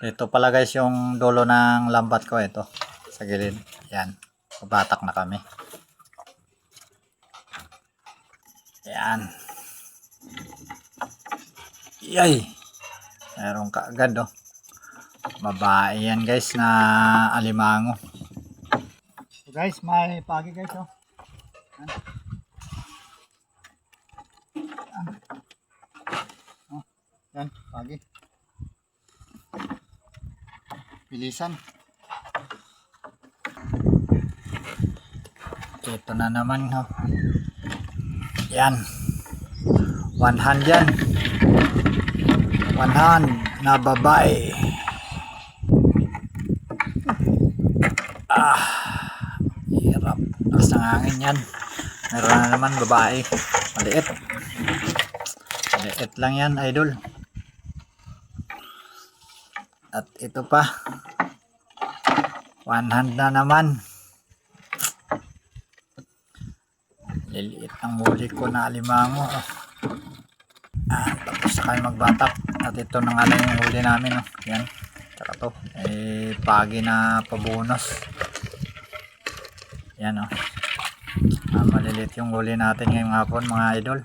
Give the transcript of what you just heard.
Ito pala guys yung dulo ng lambat ko, ito sa gilid. Yan, batak na kami. Yan. Yay! Meron ka agad oh. Babae yan guys na alimango. So guys, may pagi guys oh. Yan. Yan. Oh, yan, pagi. Bilisan. Ito na naman oh. Yan. One hand yan. One hand na babae. Hirap. Lakas ng hangin yan. Meron na naman babae. Maliit. Maliit lang yan, idol. At ito pa. One hand na naman. Liliit ang huli ko na alimango. Tapos na kayo magbatak. At ito na nga lang yung huli namin. Oh. Yan. Tsaka to. Pagi na pabunos. Yan oh. Maliliit yung huli natin ngayong hapon mga idol.